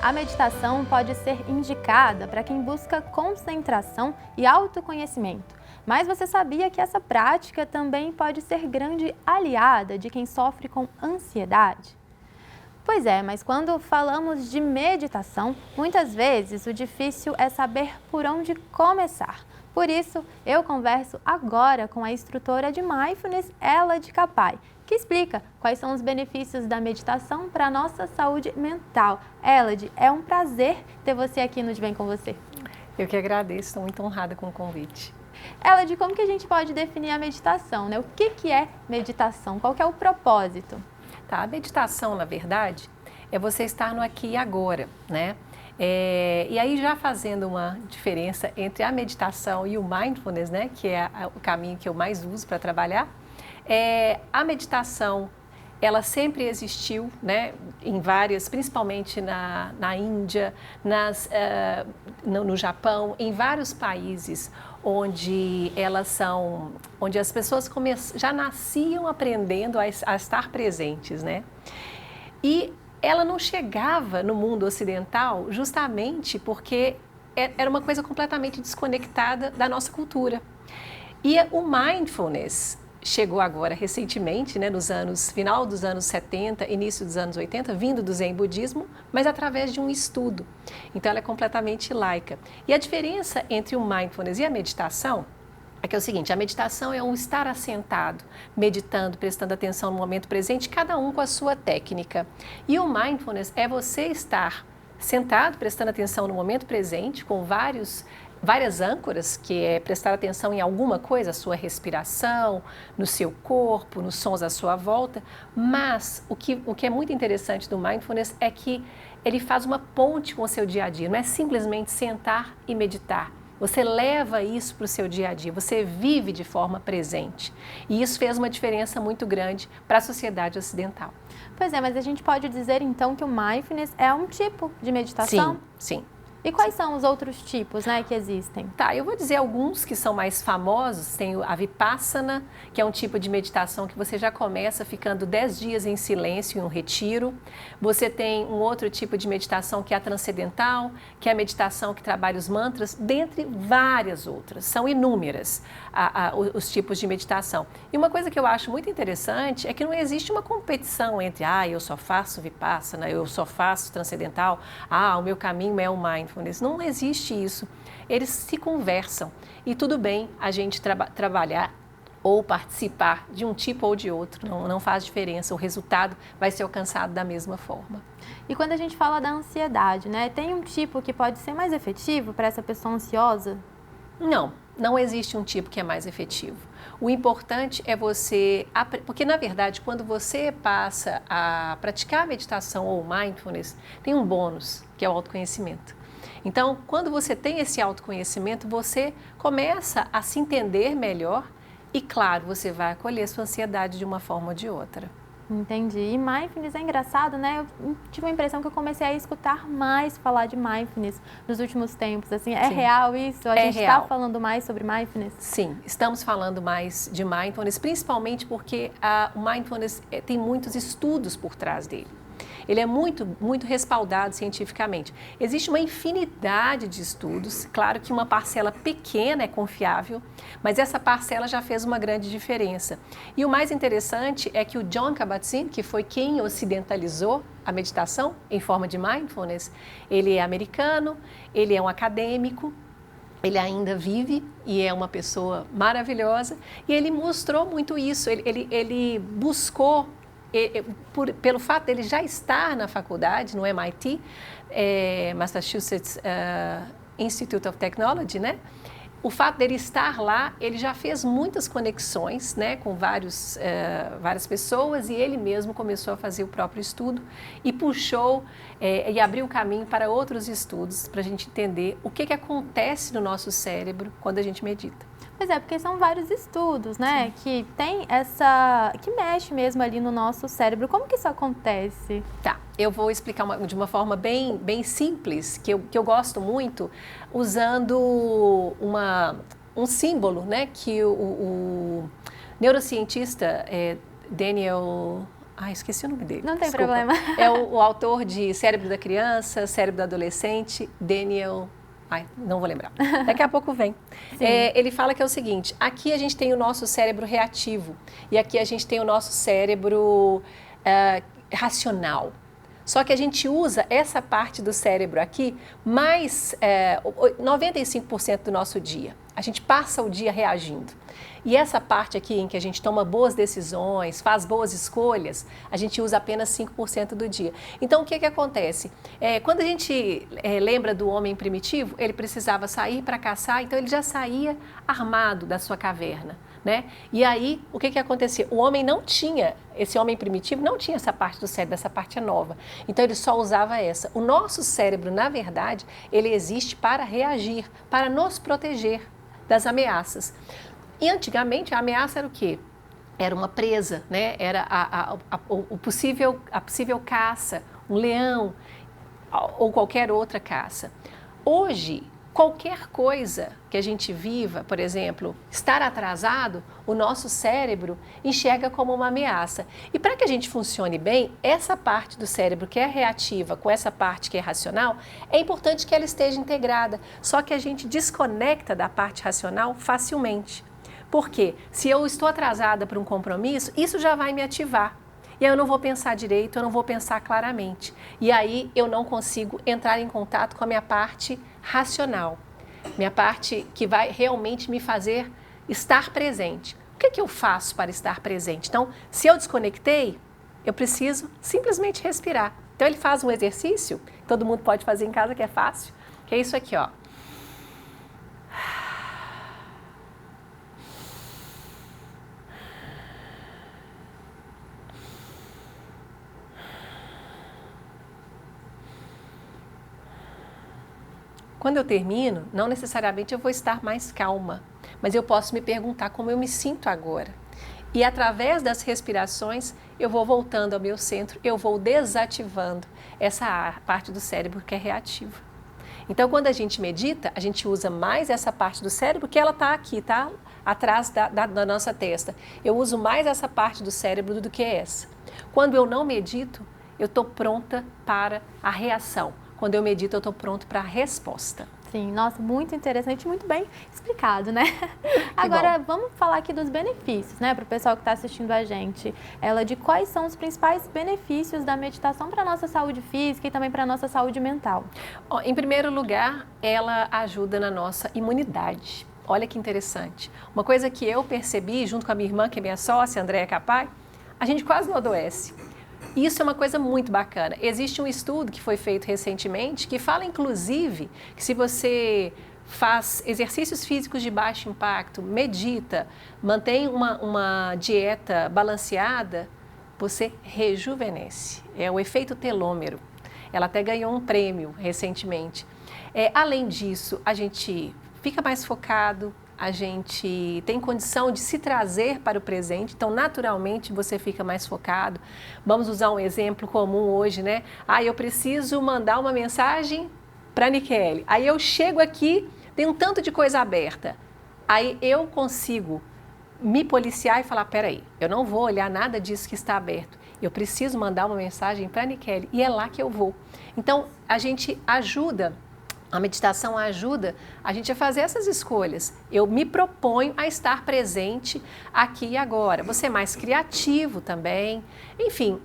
A meditação pode ser indicada para quem busca concentração e autoconhecimento. Mas você sabia que essa prática também pode ser grande aliada de quem sofre com ansiedade? Pois é, mas quando falamos de meditação, muitas vezes o difícil é saber por onde começar. Por isso, eu converso agora com a instrutora de Mindfulness, Elad Capai, que explica quais são os benefícios da meditação para a nossa saúde mental. Elad, é um prazer ter você aqui no De Bem com Você. Eu que agradeço, estou muito honrada com o convite. Elad, como que a gente pode definir a meditação, né? O que é meditação? Qual que é o propósito? Tá, a meditação, na verdade, é você estar no aqui e agora, né? E aí já fazendo uma diferença entre a meditação e o mindfulness, né? Que é o caminho que eu mais uso para trabalhar. A meditação, ela sempre existiu, né? Em várias, principalmente na Índia, no Japão, em vários países onde onde as pessoas já nasciam aprendendo a estar presentes, né? E ela não chegava no mundo ocidental justamente porque era uma coisa completamente desconectada da nossa cultura. E o mindfulness chegou agora recentemente, né, final dos anos 70, início dos anos 80, vindo do Zen budismo, mas através de um estudo. Então ela é completamente laica. E a diferença entre o mindfulness e a meditação é que é o seguinte: a meditação é um estar assentado, meditando, prestando atenção no momento presente, cada um com a sua técnica. E o mindfulness é você estar sentado, prestando atenção no momento presente, com várias âncoras, que é prestar atenção em alguma coisa, a sua respiração, no seu corpo, nos sons à sua volta. Mas o que é muito interessante do mindfulness é que ele faz uma ponte com o seu dia a dia, não é simplesmente sentar e meditar. Você leva isso para o seu dia a dia, você vive de forma presente. E isso fez uma diferença muito grande para a sociedade ocidental. Pois é, mas a gente pode dizer então que o mindfulness é um tipo de meditação? Sim, sim. E quais são os outros tipos, né, que existem? Tá, eu vou dizer alguns que são mais famosos. Tem a Vipassana, que é um tipo de meditação que você já começa ficando 10 dias em silêncio em um retiro. Você tem um outro tipo de meditação que é a Transcendental, que é a meditação que trabalha os mantras, dentre várias outras. São inúmeras os tipos de meditação. E uma coisa que eu acho muito interessante é que não existe uma competição entre eu só faço Vipassana, eu só faço Transcendental, o meu caminho é o Mindfulness. Não existe isso. Eles se conversam e tudo bem a gente trabalhar ou participar de um tipo ou de outro, não faz diferença, o resultado vai ser alcançado da mesma forma. E quando a gente fala da ansiedade, né, tem um tipo que pode ser mais efetivo para essa pessoa ansiosa? Não existe um tipo que é mais efetivo. O importante é porque na verdade quando você passa a praticar a meditação ou mindfulness, tem um bônus, que é o autoconhecimento. Então, quando você tem esse autoconhecimento, você começa a se entender melhor e, claro, você vai acolher sua ansiedade de uma forma ou de outra. Entendi. E mindfulness é engraçado, né? Eu tive a impressão que eu comecei a escutar mais falar de mindfulness nos últimos tempos. Assim, é real isso? A gente está falando mais sobre mindfulness? Sim, estamos falando mais de mindfulness, principalmente porque o mindfulness tem muitos estudos por trás dele. Ele é muito, muito respaldado cientificamente. Existe uma infinidade de estudos, claro que uma parcela pequena é confiável, mas essa parcela já fez uma grande diferença. E o mais interessante é que o Jon Kabat-Zinn, que foi quem ocidentalizou a meditação em forma de mindfulness, ele é americano, ele é um acadêmico, ele ainda vive e é uma pessoa maravilhosa, e ele mostrou muito isso, ele buscou, pelo fato dele já estar na faculdade, no MIT, Massachusetts Institute of Technology, né? O fato dele estar lá, ele já fez muitas conexões, né, com várias pessoas, e ele mesmo começou a fazer o próprio estudo e puxou e abriu o caminho para outros estudos para a gente entender o que acontece no nosso cérebro quando a gente medita. Pois é, porque são vários estudos, né, que tem que mexe mesmo ali no nosso cérebro. Como que isso acontece? Tá, eu vou explicar de uma forma bem simples, que eu gosto muito, usando um símbolo, né, que o neurocientista Daniel, esqueci o nome dele. Não tem Desculpa. problema. É o autor de Cérebro da Criança, Cérebro do Adolescente, Daniel... não vou lembrar. Daqui a pouco vem. Ele fala que é o seguinte, aqui a gente tem o nosso cérebro reativo e aqui a gente tem o nosso cérebro racional. Só que a gente usa essa parte do cérebro aqui mais 95% do nosso dia. A gente passa o dia reagindo. E essa parte aqui em que a gente toma boas decisões, faz boas escolhas, a gente usa apenas 5% do dia. Então, o que acontece? Quando a gente lembra do homem primitivo, ele precisava sair para caçar, então ele já saía armado da sua caverna, né? E aí, o que acontecia? O homem não tinha, esse homem primitivo não tinha essa parte do cérebro, essa parte é nova. Então, ele só usava essa. O nosso cérebro, na verdade, ele existe para reagir, para nos proteger das ameaças. E antigamente a ameaça era o quê? Era uma presa, né? Era a possível caça, um leão ou qualquer outra caça. Hoje, qualquer coisa que a gente viva, por exemplo, estar atrasado, o nosso cérebro enxerga como uma ameaça. E para que a gente funcione bem, essa parte do cérebro que é reativa com essa parte que é racional, é importante que ela esteja integrada. Só que a gente desconecta da parte racional facilmente. Porque se eu estou atrasada para um compromisso, isso já vai me ativar. E aí eu não vou pensar direito, eu não vou pensar claramente. E aí eu não consigo entrar em contato com a minha parte racional. Minha parte que vai realmente me fazer estar presente. O que eu faço para estar presente? Então, se eu desconectei, eu preciso simplesmente respirar. Então ele faz um exercício, que todo mundo pode fazer em casa, que é fácil, que é isso aqui, ó. Quando eu termino, não necessariamente eu vou estar mais calma, mas eu posso me perguntar como eu me sinto agora. E através das respirações, eu vou voltando ao meu centro, eu vou desativando essa parte do cérebro que é reativa. Então, quando a gente medita, a gente usa mais essa parte do cérebro, que ela está aqui, tá? Atrás da nossa testa. Eu uso mais essa parte do cérebro do que essa. Quando eu não medito, eu estou pronta para a reação. Quando eu medito, eu estou pronto para a resposta. Sim, nossa, muito interessante, muito bem explicado, né? Agora, vamos falar aqui dos benefícios, né, para o pessoal que está assistindo a gente. De quais são os principais benefícios da meditação para a nossa saúde física e também para a nossa saúde mental? Em primeiro lugar, ela ajuda na nossa imunidade. Olha que interessante. Uma coisa que eu percebi, junto com a minha irmã, que é minha sócia, Andréa Capai, a gente quase não adoece. Isso é uma coisa muito bacana. Existe um estudo que foi feito recentemente que fala, inclusive, que se você faz exercícios físicos de baixo impacto, medita, mantém uma dieta balanceada, você rejuvenesce. É o efeito telômero. Ela até ganhou um prêmio recentemente. Além disso, a gente fica mais focado, a gente tem condição de se trazer para o presente, então naturalmente você fica mais focado. Vamos usar um exemplo comum hoje, né? Eu preciso mandar uma mensagem para a Nikele. Aí eu chego aqui, tem um tanto de coisa aberta. Aí eu consigo me policiar e falar, peraí, eu não vou olhar nada disso que está aberto. Eu preciso mandar uma mensagem para a Nikele e é lá que eu vou. Então a gente ajuda. A meditação ajuda a gente a fazer essas escolhas. Eu me proponho a estar presente aqui e agora. Você é mais criativo também. Enfim,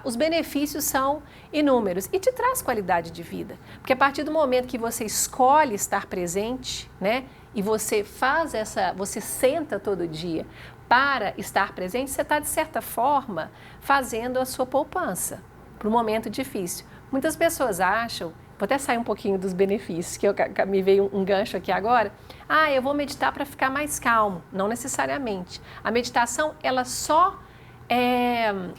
os benefícios são inúmeros e te traz qualidade de vida. Porque a partir do momento que você escolhe estar presente, né, e você você senta todo dia para estar presente, você está, de certa forma, fazendo a sua poupança para um momento difícil. Muitas pessoas acham. Vou até sair um pouquinho dos benefícios, que me veio um gancho aqui agora. Eu vou meditar para ficar mais calmo. Não necessariamente. A meditação, ela só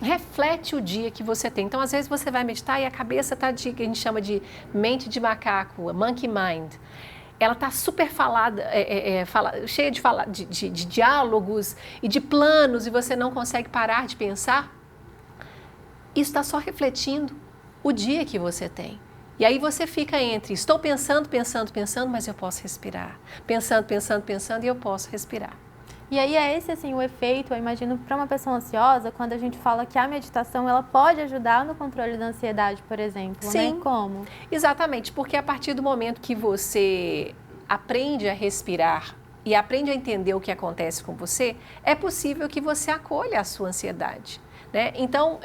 reflete o dia que você tem. Então, às vezes, você vai meditar e a cabeça está que a gente chama de mente de macaco, monkey mind. Ela está super cheia de diálogos e de planos e você não consegue parar de pensar. Isso está só refletindo o dia que você tem. E aí você fica entre, estou pensando, mas eu posso respirar. Pensando e eu posso respirar. E aí é esse, assim, o efeito, eu imagino, para uma pessoa ansiosa, quando a gente fala que a meditação, ela pode ajudar no controle da ansiedade, por exemplo, Sim, né? Como? exatamente, porque a partir do momento que você aprende a respirar e aprende a entender o que acontece com você, é possível que você acolha a sua ansiedade. Né? Então,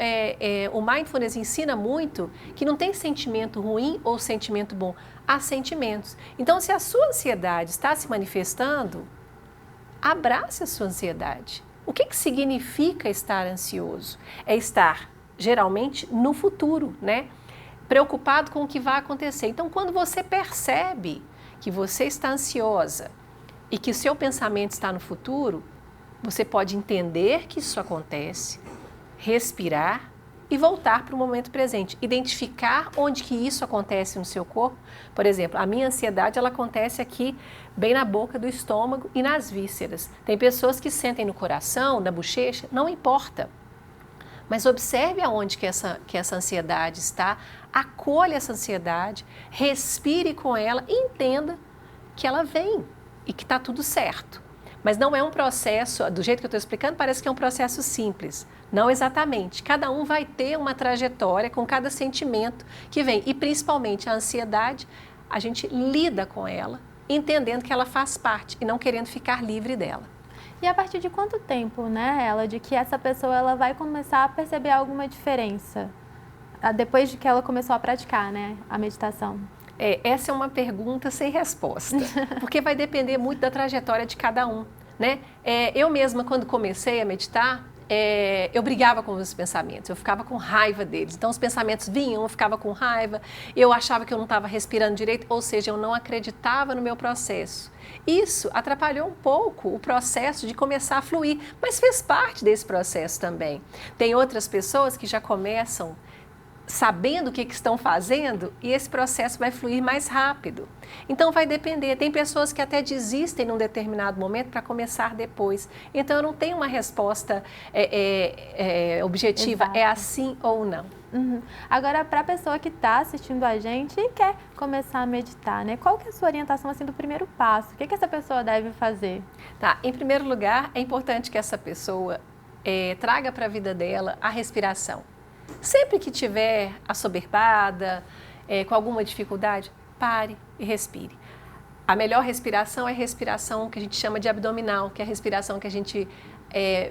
o Mindfulness ensina muito que não tem sentimento ruim ou sentimento bom, há sentimentos. Então, se a sua ansiedade está se manifestando, abrace a sua ansiedade. O que significa estar ansioso? É estar, geralmente, no futuro, né? Preocupado com o que vai acontecer. Então, quando você percebe que você está ansiosa e que o seu pensamento está no futuro, você pode entender que isso acontece, respirar e voltar para o momento presente. Identificar onde que isso acontece no seu corpo. Por exemplo, a minha ansiedade, ela acontece aqui, bem na boca do estômago e nas vísceras. Tem pessoas que sentem no coração, na bochecha, não importa. Mas observe aonde que essa ansiedade está, acolha essa ansiedade, respire com ela e entenda que ela vem e que está tudo certo. Mas não é um processo, do jeito que eu estou explicando, parece que é um processo simples. Não exatamente. Cada um vai ter uma trajetória com cada sentimento que vem. E principalmente a ansiedade, a gente lida com ela, entendendo que ela faz parte e não querendo ficar livre dela. E a partir de quanto tempo, né, ela, de que essa pessoa ela vai começar a perceber alguma diferença? Depois de que ela começou a praticar, né, a meditação? Essa é uma pergunta sem resposta, porque vai depender muito da trajetória de cada um, né? Eu mesma, quando comecei a meditar, eu brigava com os pensamentos, eu ficava com raiva deles. Então, os pensamentos vinham, eu ficava com raiva, eu achava que eu não estava respirando direito, ou seja, eu não acreditava no meu processo. Isso atrapalhou um pouco o processo de começar a fluir, mas fez parte desse processo também. Tem outras pessoas que já começam sabendo o que estão fazendo e esse processo vai fluir mais rápido. Então vai depender, tem pessoas que até desistem num determinado momento para começar depois. Então eu não tenho uma resposta objetiva, Exato. é assim ou não. Uhum. Agora, para a pessoa que está assistindo a gente e quer começar a meditar, né? Qual que é a sua orientação assim, do primeiro passo? O que essa pessoa deve fazer? Tá, em primeiro lugar, é importante que essa pessoa traga para a vida dela a respiração. Sempre que tiver assoberbada, com alguma dificuldade, pare e respire. A melhor respiração é a respiração que a gente chama de abdominal, que é a respiração que a gente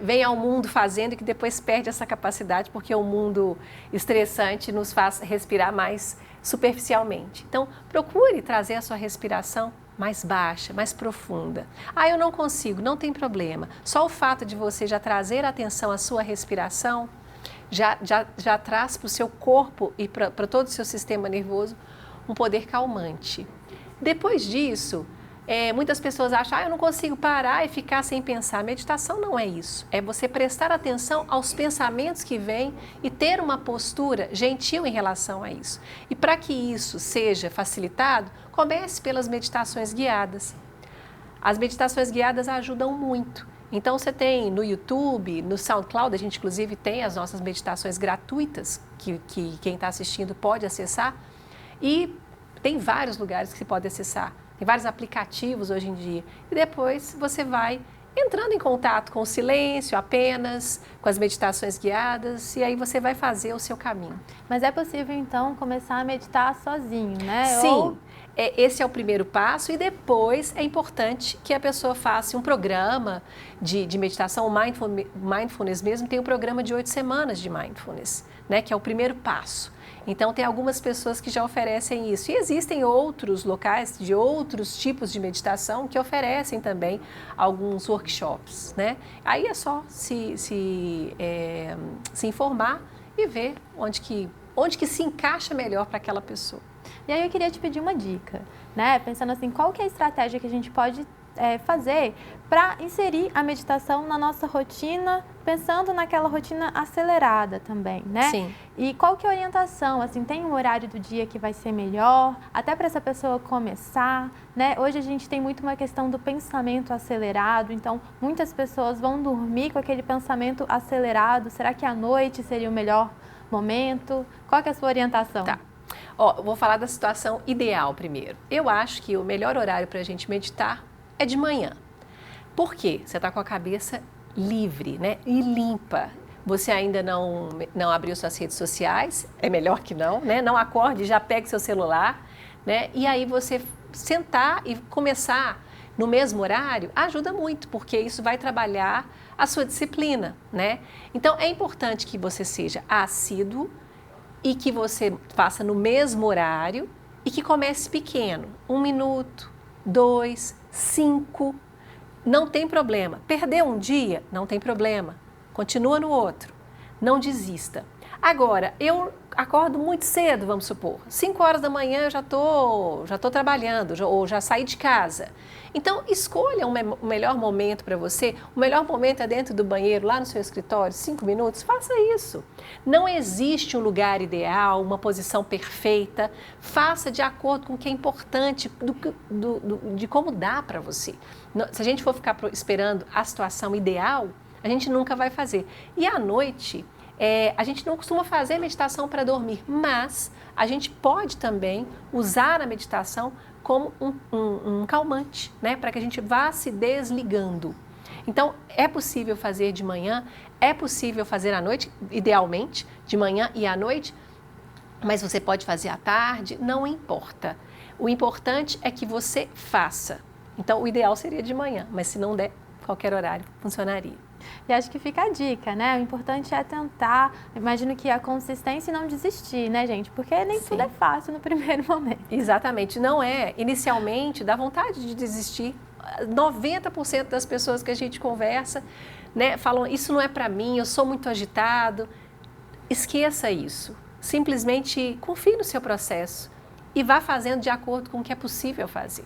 vem ao mundo fazendo e que depois perde essa capacidade porque o mundo estressante nos faz respirar mais superficialmente. Então, procure trazer a sua respiração mais baixa, mais profunda. Eu não consigo, não tem problema. Só o fato de você já trazer atenção à sua respiração já traz para o seu corpo e para todo o seu sistema nervoso um poder calmante. Depois disso, muitas pessoas acham, eu não consigo parar e ficar sem pensar. Meditação não é isso. É você prestar atenção aos pensamentos que vêm e ter uma postura gentil em relação a isso. E para que isso seja facilitado, comece pelas meditações guiadas. As meditações guiadas ajudam muito. Então você tem no YouTube, no SoundCloud, a gente inclusive tem as nossas meditações gratuitas, que quem está assistindo pode acessar. E tem vários lugares que se pode acessar. Tem vários aplicativos hoje em dia. E depois você vai entrando em contato com o silêncio apenas, com as meditações guiadas, e aí você vai fazer o seu caminho. Mas é possível, então, começar a meditar sozinho, né? Sim, esse é o primeiro passo e depois é importante que a pessoa faça um programa de meditação. O Mindfulness mesmo tem um programa de 8 semanas de Mindfulness, né, que é o primeiro passo. Então, tem algumas pessoas que já oferecem isso. E existem outros locais de outros tipos de meditação que oferecem também alguns workshops, né? Aí é só se informar e ver onde que se encaixa melhor para aquela pessoa. E aí eu queria te pedir uma dica, né? Pensando assim, qual que é a estratégia que a gente pode fazer para inserir a meditação na nossa rotina, pensando naquela rotina acelerada também, né? Sim. E qual que é a orientação? Assim, tem um horário do dia que vai ser melhor, até para essa pessoa começar, né? Hoje a gente tem muito uma questão do pensamento acelerado, então muitas pessoas vão dormir com aquele pensamento acelerado. Será que à noite seria o melhor momento? Qual que é a sua orientação? Tá. Eu vou falar da situação ideal primeiro. Eu acho que o melhor horário para a gente meditar é de manhã. Por quê? Você está com a cabeça livre, né? E limpa. Você ainda não abriu suas redes sociais, é melhor que não, né? Não acorde, já pegue seu celular, né? E aí você sentar e começar no mesmo horário ajuda muito, porque isso vai trabalhar a sua disciplina, né? Então, é importante que você seja assíduo e que você faça no mesmo horário e que comece pequeno, 1 minuto, 2, 5, não tem problema. Perder um dia, não tem problema. Continua no outro, não desista. Agora, eu acordo muito cedo, vamos supor, 5 horas da manhã eu já tô trabalhando, ou já saí de casa. Então, escolha um melhor momento para você. O melhor momento é dentro do banheiro, lá no seu escritório, 5 minutos, faça isso. Não existe um lugar ideal, uma posição perfeita. Faça de acordo com o que é importante, de como dá para você. Se a gente for ficar esperando a situação ideal, a gente nunca vai fazer. E à noite, a gente não costuma fazer meditação para dormir, mas a gente pode também usar a meditação como um calmante, né? Para que a gente vá se desligando. Então, é possível fazer de manhã, é possível fazer à noite, idealmente, de manhã e à noite, mas você pode fazer à tarde, não importa. O importante é que você faça. Então, o ideal seria de manhã, mas se não der, qualquer horário funcionaria. E acho que fica a dica, né? O importante é tentar, imagino que a consistência e não desistir, né, gente? Porque nem tudo é fácil no primeiro momento. Exatamente, não é. Inicialmente, dá vontade de desistir. 90% das pessoas que a gente conversa, né, falam, isso não é para mim, eu sou muito agitado. Esqueça isso. Simplesmente confie no seu processo e vá fazendo de acordo com o que é possível fazer.